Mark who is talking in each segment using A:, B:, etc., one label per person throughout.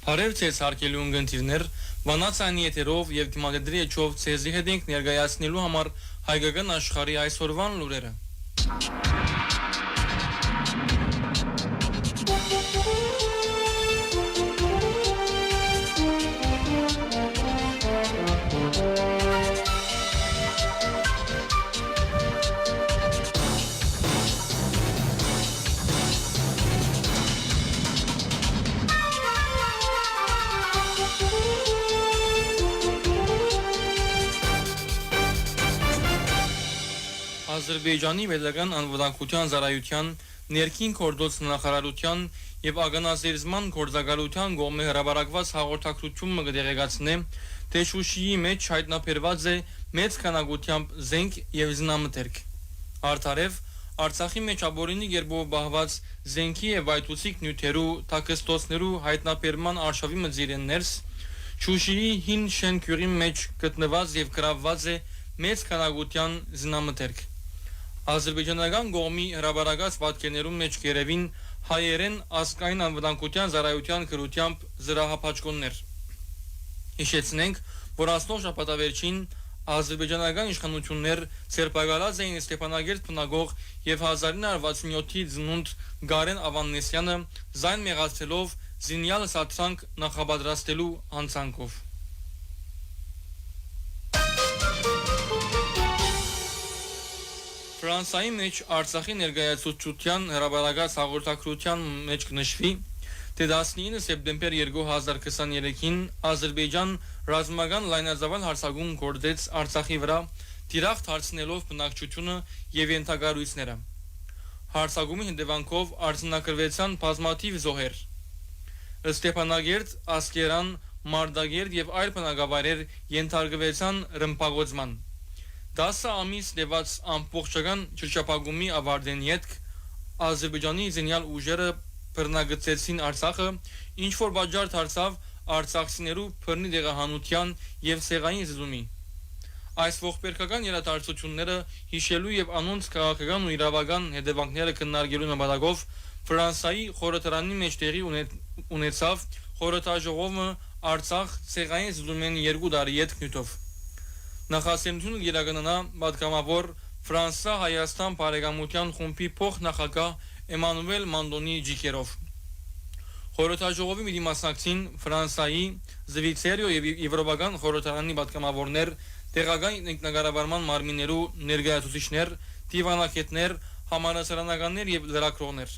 A: Հարև ցես հարկելու ընկերներ, վանացանի եթերով եւ դիմադրի եչով ցեզի հետ ենք ներկայացնելու համար հայկական աշխարհի այսօրվան լուրերը։ Ադրբեջանի պետական անվտանգության ծառայության ներքին գործոց նախարարության եւ ագանազերծման գործակալության կողմէ հրապարակված հաղորդակցությունը կդեղեկացնե, թե Շուշիի մեջ հայտնաբերված է մեծ քանակությամբ զենք եւ զինամթերք։ Արդարև Արցախի մեջ ապօրինի գերբով բահված զենքի եւ վայթուցիկ նյութերու թաքստոցներու հայտնաբերման արշավի մձիրեններս Շուշիի հին շենքերի մեջ գտնված եւ գրավված է մեծ քանակության զինամթերք։ Ադրբեջանական կողմի հրապարակած պատկերներում մեջ գերևին հայերեն ազգային անվտանգության ծառայության քրությամբ զրահապաճկոններ։ Հիշեցնենք, որ ասնող շաբաթավերջին ադրբեջանական իշխանություններ ցերպակալած էին Ստեփանագերտ բնակող եւ 1967-ի ծնունդ Գարեն Ավանեսյանը զայն մեղացելով զինյալ սատրանք նախապատրաստելու հանցանքով։ Ֆրանսիայի մեջ Արցախի ներկայացուցչության հրապարակած հաղորդակցության մեջ կնշվի, թե 19 սեպտեմբեր 2023-ին Ադրբեջան ռազմական լայնածավալ հարձակում գործեց Արցախի վրա, դիրախտ հարցնելով բնակչությունը եւ ենթակառույցները։ Հարձակումի հետևանքով արձանագրվեցան բազմաթիվ զոհեր։ Ստեփանագերտ, Ասկերան, Մարդագերտ եւ այլ բնակավայրեր ենթարկվեցան ռմբակոծման։ 10 ամիս տևած ամբողջական ճշտապագումի ավարտեն յետք Ադրբեջանի զինյալ ուժերը բռնագծեցին Արցախը, ինչ որ բաժար դարձավ արցախցիներու բռնի դեղահանության եւ սեղային զզումի։ Այս ողբերգական իրադարձությունները հիշելու եւ անոնց քաղաքական ու իրավական հետևանքները քննարկելու նպատակով Ֆրանսիայի խորհրդարանի մեջ տեղի ունեցավ խորհրդաժողովը Արցախ սեղային զզումեն 2 տարի յետք նյութով։ Նախասենությունը գերագնանա պատգամավոր Ֆրանսա-Հայաստան բարեկամության խումբի փոխնախագահ Էմանուել Մանդոնի ջիկերով։ Խորհրդաժողովի մի մասնակցին Ֆրանսիայի, Զվիցերիո եւ Եվրոպական խորհրդարանի պատգամավորներ, տեղական ինքնագարավարման մարմիններու ներկայացուցիչներ, դիվանագետներ, համանասարանականներ եւ լրագրողներ։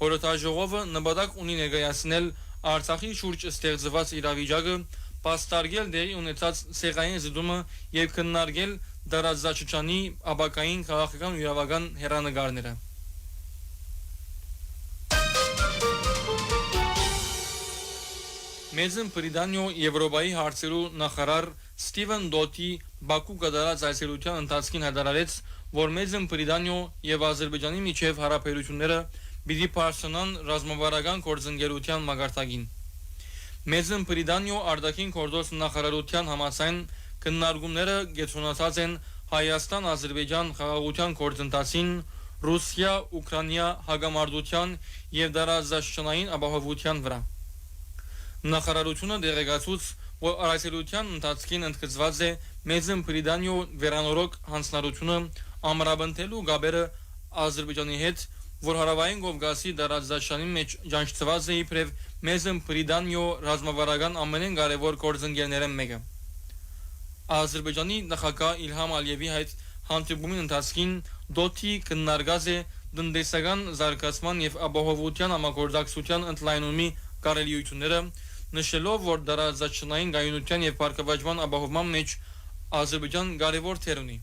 A: Խորհրդաժողովը նպատակ ունի ներկայացնել Արցախի շուրջ ստեղծված իրավիճակը, պաստարգել դերի ունեցած սեղային զդումը եւ քննարկել դարաձաճանի աբակային քաղաքական ու իրավական հերանեկարները։ Մեծն Բրիտանիո Եվրոպայի հարցերու նախարար Ստիվեն Դոթի Բաքու կատարած այցելության ընթացքին հայտարարեց, որ Մեծն Բրիտանիո եւ Ադրբեջանի միջև հարաբերությունները պիտի բարձրանան ռազմավարական գործընկերության մակարդակին։ Մեծն Բրիտանիո արտաքին գործոս նախարարության համաձայն քննարկումները կենտրոնացած են Հայաստան-Ադրբեջան խաղաղության գործընթացին, Ռուսիա-Ուկրաինա հագամարտության եւ դարաձաճանային ապահովության վրա։ Նախարարությունը դեղեկացուց, որ այցելության ընթացքին ընդգծված է Մեծն Բրիտանիո վերանորոգ հանձնարարությունը ամրապնդելու գաբերը Ադրբեջանի հետ, որ հարավային Կովկասի դարաձաճանի մեջ ջանչված է իբրև Մեծն Բրիտանիո ռազմավարական ամենեն կարևոր գործընկերներն մեկը։ Ադրբեջանի նախագահ Իլհամ Ալիևի հետ հանդիպումի ընթացքին Դոթի քննարկած է տնտեսական զարգացման եւ ապահովության համագործակցության ընդլայնումի կարելիությունները, նշելով, որ դարաձաճանային գայունության եւ բարգավաճման ապահովման մեջ Ադրբեջան կարևոր թեր ունի։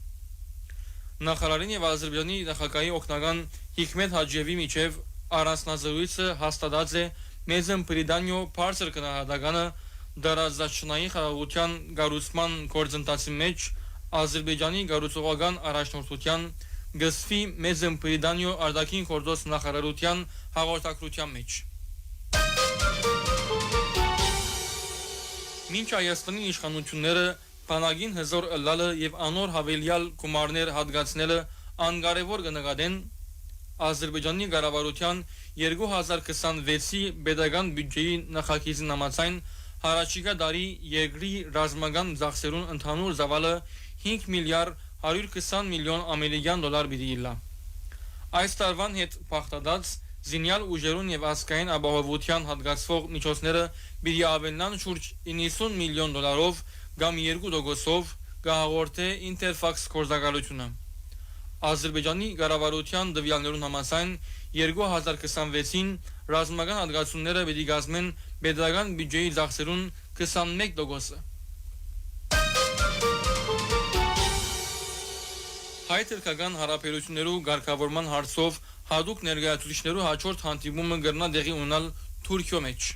A: Նախարարին եւ Ադրբեջանի նախագահի օգնական Հիկմետ Հաջիևի միջև առանձնազրույցը հաստատած է Մեծն Բրիտանիո բարձր գնահատականը դարաձաճանային խաղաղության կառուցման գործընթացի մեջ Ադրբեջանի կառուցողական առաջնորդության գծվի Մեծն Բրիտանիո արտաքին գործոս նախարարության հաղորդակցության մեջ։ Մինչ Հայաստանի իշխանությունները բանակին հզոր ըլլալը եւ անոր հավելյալ գումարներ հատկացնելը անկարևոր կնկատեն, Ադրբեջանի կառավարության 2026-ի պետական բյուջեի նախագիծի համաձայն հարաճիգա դարի երկրի ռազմական ծախսերուն ընդհանուր զավալը 5 միլիարդ 120 միլիոն ամերիկյան դոլար պիտի իլա։ Այս տարվան հետ փախտած զինյալ ուժերուն եւ ազգային ապահովության հատկացվող միջոցները պիտի ավելնան շուրջ 90 միլիոն դոլարով կամ 2%-ով կհաղորդե Interfax գործակալությունը։ Ադրբեջանի կառավարության տվյալներուն համաձայն 2026-ին ռազմական հատկացումները պիտի կազմեն պետական բյուջեի ծախսերուն 21%-ը։ Հայ-թուրքական հարաբերություններու ղեկավարման հարցով հատուկ ներկայացուցիչներու հաջորդ հանդիպումը կգրնա տեղի ունենալ Թուրքիո մեջ։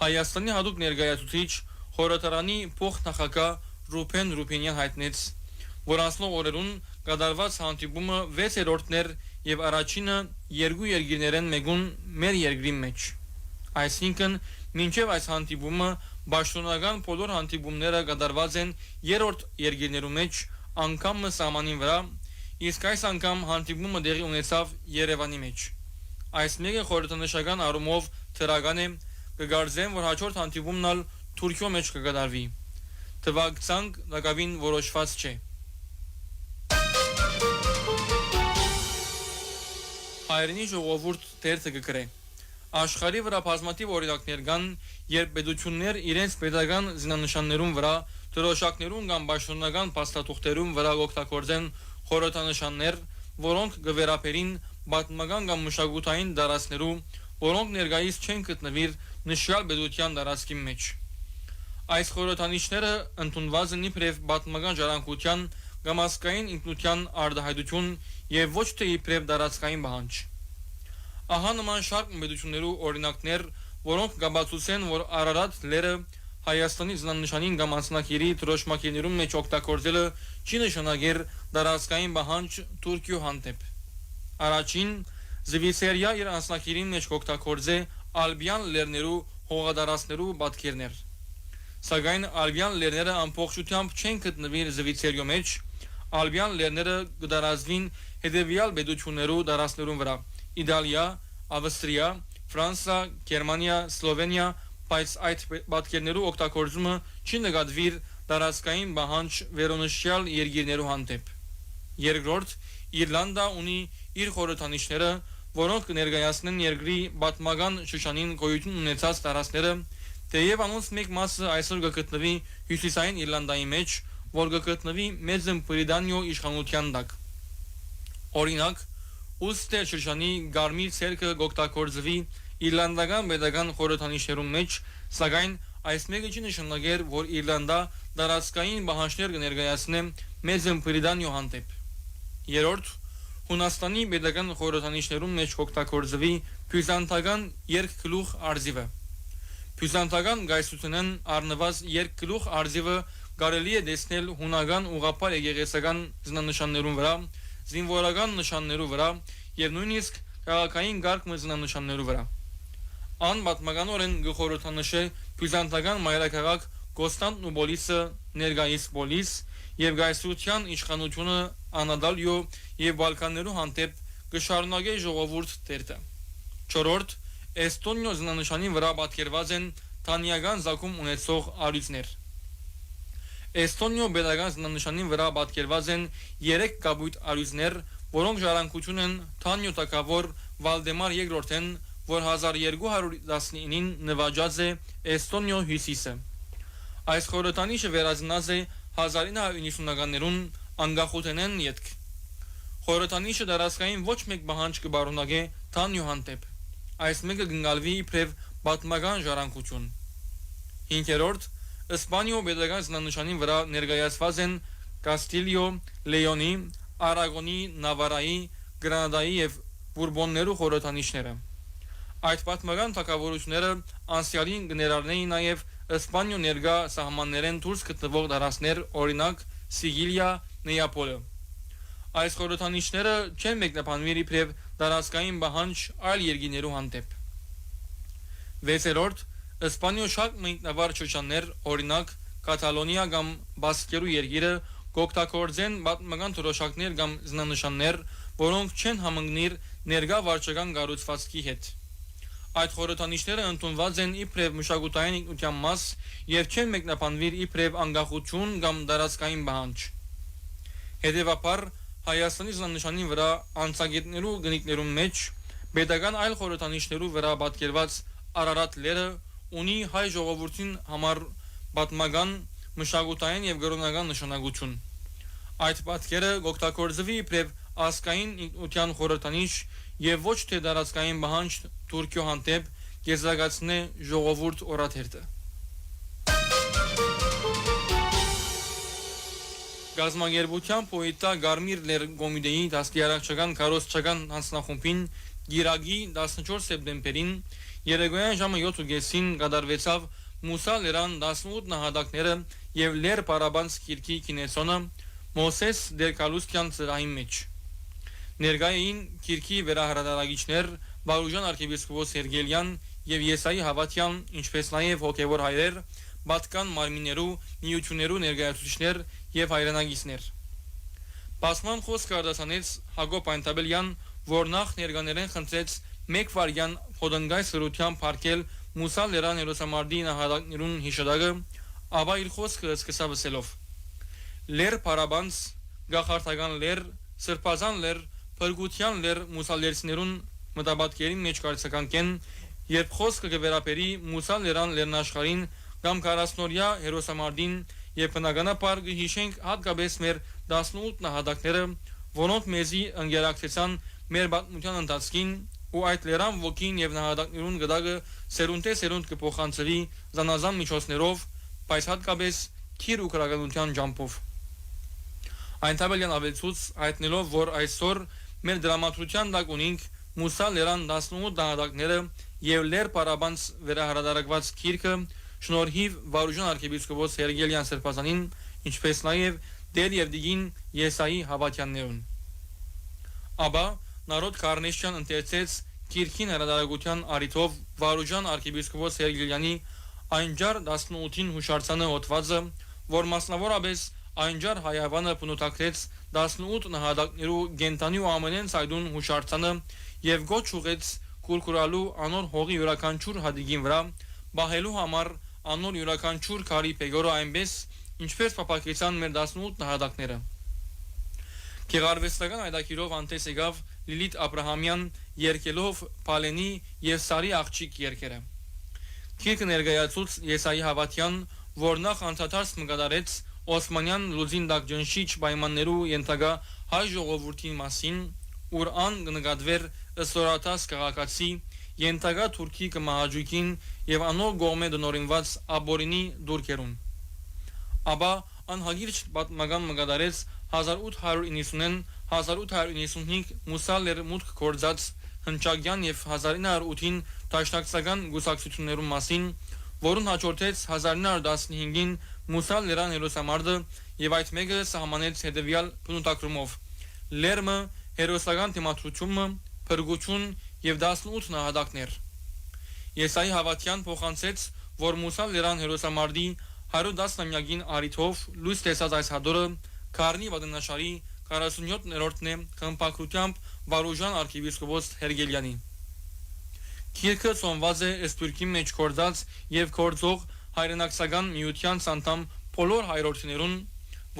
A: Հայաստանի հատուկ ներկայացուցիչ խորհրդարանի փոխնախագահ Ռուփեն Ռուփինյան հայտնեց, որ անցնող օրերուն կատարված հանդիպումը 6-րդն էր եւ առաջինը երկու երկիրներեն մեկուն մեր երկրի մեջ։ Այսինքն, մինչև այս հանդիպումը պաշտոնական բոլոր հանդիպումները կատարված են երրորդ երկիրներու մեջ անգամ սահմանին վրա, իսկ այս անգամ հանդիպումը տեղի ունեցավ Երևանի մեջ։ Այս մեկը խորհրդանշական առումով թրական է, կգարձեմ, որ հաջորդ հանդիպումն ալ Թուրքիո մեջ կկատարվի։ Թվակցանք լագավին որոշված չէ։ Հայրենի ժողովուրդ թերթը կգրե։ Աշխարհի վրա բազմաթիվ օրինակներ կան, երբ պետություններ իրենց պետական զինանշաններուն վրա, դրոշակներուն կամ պաշտոնական փաստաթուղթերուն վրա օգտագործեն խորհրդանշաններ, որոնք կվերապերին պատմական կամ մշակութային դարածներու, որոնք ներկայիս չեն գտնվիր նշյալ պետության դարածքի մեջ։ Այս խորհրդանիշները ընդունված են իբրև պատմական ժառանգության կամ ազգային ինքնության արտահայտություն եւ ոչ թե իբրև դարածքային պահանջ։ Ահա նման շարք պետություններու օրինակներ, որոնք կաբացուցեն, որ Արարատ լերը Հայաստանի զինանշանին կամ անձնակիրի դրոշմակիրներում մեջ օգտագործելը չի նշանակեր դարածքային պահանջ Թուրքիո հանդեպ։ Առաջին Զվիցերիա իր անձնակիրին մեջ օգտագործե ալբյան լերներու հողադարածներու պատկերներ։ Սակայն ալբյան լերները ամբողջությամբ չեն գտնվիր Զվիցերիո մեջ, ալբյան լերները կդարածվին հետևյալ պետություններու դարածներուն վրա՝ Իտալիա, Ավստրիա, Ֆրանսիա, Գերմանիա, Սլովենիա, բայց այդ պատկերներու օգտագործումը չի նկատվիր դարածքային պահանջ վերոնշյալ երկիրներու հանդեպ։ Երկրորդ, Իռլանդա ունի իր խորհրդանիշները, որոնք կներկայացնեն երկրի պատմական շրջանին գոյություն ունեցած տարածքները, թեև անոնց մեկ մասը այսօր կգտնվի հյուսիսային Իռլանդայի մեջ, որ կգտնվի Մեծ Բրիտանիո իշխանության տակ։ Օրինակ, Ուստեր շրջանի Գարմիր ցերկը կօգտագործվի Իռլանդական պետական խորհրդանիշներում մեջ, սակայն այս մեկը չի նշանակեր, որ Իռլանդա դարածքային պահանջներ կներկայացնե Մեծ Բրիտանիո հանդեպ։ Երրորդ, Հունաստանի պետական խորհրդանիշներում մեջ կօգտագործվի բյուզանդական երկգլուխ արձիվը։ Բյուզանդական գայսությունն առնված երկգլուխ արձիվը կարելի է տեսնել հունական ուղղափառ եկեղեցական զինանշաններուն վրա, զինվորական նշաններու վրա եւ նույնիսկ քաղաքային գարկ զինանշաններու վրա։ Անպատմականորեն գխորհրդանշե բյուզանդական մայրաքաղաք Կոստանդնուպոլիսը, ներկայիս Պոլիս եւ գայսության իշխանությունը Անադալիո եւ Բալկաններու հանդեպ կշարունակե ժողովուրդ թերթը։ Չորրորդ, Էստոնիո զինանշանի վրա պատկերված են թանյական զակում ունեցող առյուծներ։ Էստոնիո պետական զինանշանի վրա պատկերված են 3 կապույտ առյուծներ, որոնք ժառանգություն են Թանյո տակավոր Վալդեմար II-ն, որ 1219-ին նվաճած է Էստոնիո հյուսիսը։ Այս խորհրդանիշը վերածնած է 1990-ականներուն անկախութենեն ետք։ Խորհրդանիշը դարածքային ոչ մեկ պահանջ կբարունակե Թանյո հանդեպ։ Այս մեկը կգնալվի իբրև պատմական ժառանգություն։ Հինգերորդ, Իսպանիո պետական զինանշանի վրա ներկայացված են Կաստիլիո, Լեոնի, Արագոնի, Նավարայի, Գրանադայի եւ Բուրբոններու խորհրդանիշները։ Այդ պատմական թագավորությունները անցյալին կներառնեին նաև Իսպանիո ներկա սահմաններեն դուրս գտնվող դարածքներ, օրինակ Սիգիլիա, Նեապոլը։ Այս խորհրդանիշները չեն մեկնաբանվիր իբրև դարածքային պահանջ այլ երկիրներու հանդեպ։ Վեցերորդ, Իսպանիո շատ մեկնաբար շրջաններ, օրինակ Կատալոնիա կամ Բասկերու երկիրը կօգտագործեն պատմական դրոշակներ կամ զինանշաններ, որոնք չեն համընկնիր ներգա վարչական կառուցվածքի հետ։ Այդ խորհրդանիշները ընդունված են իբրև մշակութային ինքնության մաս եւ չեն մեկնաբանվիր իբրև անկախություն կամ դարածքային պահանջ։ Հետևաբար Հայաստանի զինանշանի վրա անցագետներու գնիկներու մեջ պետական այլ խորհրդանիշներու վրա պատկերված Արարատ լերը ունի հայ ժողովրդին համար պատմական, մշակութային եւ գրոնական նշանակություն։ Այդ պատկերը գոկտակորձվի իբրև ասկային ինքնության խորհրդանիշ եւ ոչ թե դարածքային պահանջ Թուրքիո հանդեպ գեզրակացնե ժողովուրդ օրաթերթը։ Գազագերբության պոետա Գարմիր Լեր Գոմիդեի դաստիարակչական կարոսչական հանձնախումբին Գիրագի 14 սեպտեմբերին երեկոյան ժամը 7:30-ին կատարվեցավ Մուսա Լերան 18 նահատակները եւ Լեր Պարաբանց քիրքի կինեսոնը Մոսես Դերկալուսյան ծրահի մեջ։ Ներկային քիրքի վերահրատարակիչներ Վարուժան arczepiskopos Սերգելյան եւ Եսայի Հավատյան, ինչպես նաեւ հոգեվոր հայրեր, Բատկան մարմիններու, միություններու ներկայացուցիչներ եւ հայրենագիցներ։ Պասման խոսք արտասանեց Հակոբ Այնտաբելյան, որ նախ ներկաներեն խնդրեց մեկ վարյան փոդնգայ սրության փարկել Մուսա Լերան հերոսամարտի նահատակներուն հիշադակը, ապա իր խոսքը սկսավ ասելով. Լեր Պարաբանց, գախարտական լեր, սրբազան լեր, փրկության լեր մուսալերցիներուն մտաբատկերի մեջ կարծականքեն, երբ խոսքը կվերապերի Մուսա Լերան լեռնաշխարհին կամ 40-օրյա հերոսամարտին եւ բնականաբար կհիշենք հատկապես մեր 18 նահատակները, որոնք մեզի ընկերակցեցան մեր պատմության ընթացքին ու այդ լերան ոգին եւ նահատակներուն գդակը սերունդ կփոխանցվի զանազան միջոցներով, բայց հատկապես քիր ու քրագանության ջամփով։ Այնտաբելյան ավելցուց հայտնելով, որ այսօր մեր դրամատուրգիան տակ ունենք Մուսա Լերան 18 նահատակները եւ Լեր Պարաբանց վերահրատարակված քիրքը շնորհիվ Վարուժան arczepiskopos Սերգելյան Սրբազանին, ինչպես նաեւ Դեր եւ Դիգին Եսայի Հավատյաններուն։ Ապա Նարոդ Կարնեշյան ընթերցեց քիրքին հրատարակության արիթով Վարուժան arczepiskopos Սերգելյանի այնջար 18-ին հուշարձանը հոդվածը, որ մասնավորապես այնջար հայավանը բնութագրեց 18 նահատակներու գենտանի ու ամենեն ցայդուն հուշարձանը եւ գոչ ուղեց կուրկուրալու անոր հողի յուրաքանչյուր հադիգին վրա բահելու համար անոր յուրաքանչյուր քարի պեգորը այնպես ինչպես փապակեցան մեր 18 նահատակները։ Գեղարվեստական այդակիրով անտես եկավ Լիլիթ Աբրահամյան երկելով Պալենի եւ Սարի աղջիկ երկերը։ Քիրքը ներկայացուց Եսայի Հավատյան, որ նախ անդադարձ մկադարեց Օսմանյան լուզին դակ ջնշիչ պայմաններու ենթակա հայ ժողովրդի մասին, ուր ան կնկատվեր ըստորատաս քաղաքացի ենթակա թուրքի կմահաճույքին եւ անոր գողմե դնորինված աբորինի դուրքերուն։ Ապա անհագիրճ պատմական մկադարեց 1890-ին 1895 Մուսա Լեր մուտք գործած հնչագյան եւ 1908-ին տաշնակցական գուսակցություններու մասին, որուն հաջորդեց 1915-ին Մուսա Լերան հերոսամարտը եւ այդ մեկը սահմանեց հետեւյալ բնութագրումով. Լերմը հերոսական թեմատությունը, փրկություն եւ 18 նահատակներ։ Եսայի Հավատյան փոխանցեց, որ Մուսա Լերան հերոսամարտի 110-ամյակին արիթով լույս տեսած այս հադորը Քարնի վատնաշարի 47-րդն է քնփակությամբ Վարուժան arczepiskopos Սերգելյանի։ Քիրքը ծնված է Սփյուռքի մեջ կորձած եւ կորձող հայրենակցական միության անդամ բոլոր հայրենիներուն,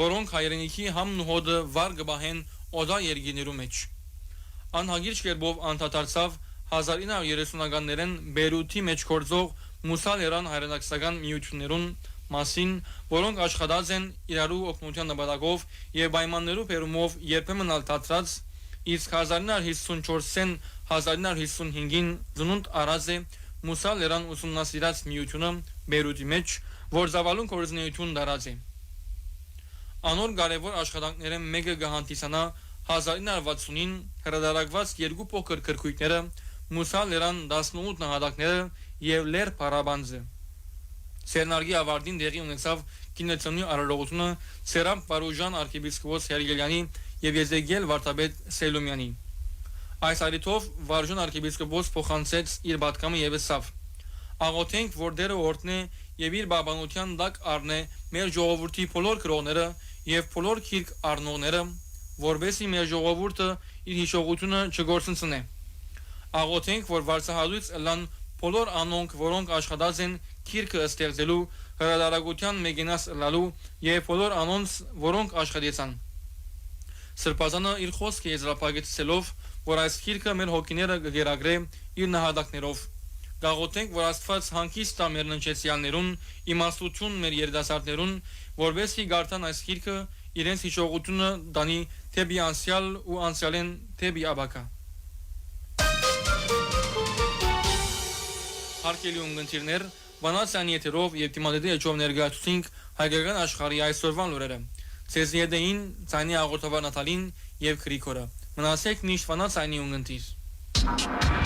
A: որոնք հայրենիքի համն ու հոդը վար կբահեն օդա երգիներու մեջ։ Անհագիրճ կերպով անդադարձավ 1930-ականներեն Բեյրութի մեջ կորձող Մուսա Լերան հայրենակցական միություններուն մասին, որոնք աշխատած են իրարու օգնության նպատակով եւ պայմաններու բերումով երբեմն ալտացած, իսկ 1954-ին 1955-ին ծնունդ առած է Մուսա Լերան ուսումնասիրած միությունը Բեյրութի մեջ, որ զավալուն կորզնեություն դարած է։ Անոր կարևոր աշխատանքները մեկը կհանդիսանա 1960-ին հրատարակված երկու փոքր գրքույկները Մուսա Լերան 18 նահատակները եւ Լեր Պարաբանձը։ Սերնարգի ավարտին դեղի ունեցավ կինոծնի արարողությունը Սերամ Վարուժան arczepiskopos Սերգելյանի եւ Եզեգել Վարդապետ Սելումյանի։ Այս արիթով Վարուժան arczepiskopos փոխանցեց իր պատկամը եւ ասավ. Աղոթենք, որ դերը օրհնե եւ իր բաբանության դակ առնե մեր ժողովրդի բոլոր գրողները եւ բոլոր քիրք առնողները, որովհետեւ մեր ժողովուրդը իր հիշողությունը չգործընծնե։ Աղոթենք, որ վարձահատույց ըլլան բոլոր անոնք, որոնք աշխատած են քիրքը ստեղծելու, հրադարագության մեգենաս ըլլալու եւ բոլոր անոնց, որոնք աշխատեցան։ Սրբազանը իր խոսքը եզրափակեցելով, որ այս քիրքը մեր հոգիները կգերագրե իր նահատակներով։ Գաղութենք, որ Աստված հանգիստ տա մեր ննչեցյալներուն, իմաստություն մեր երիտասարդներուն, որովհետեւ գարտան այս քիրքը իրենց հիշողությունը դանի թեպի անցյալ ու անցյալեն թեպի աբակա։ Հարկելի ունգընտիրներ, բանացան եթերով եւ դիմադեդի էջով ներկայացուցինք հայկական աշխարհի այսօրվան լուրերը։ Ձեզ յետեին ցանի աղոթավար Նատալին եւ Գրիգորը։ Մնացեք միշտ բանացանի ունգընտիր։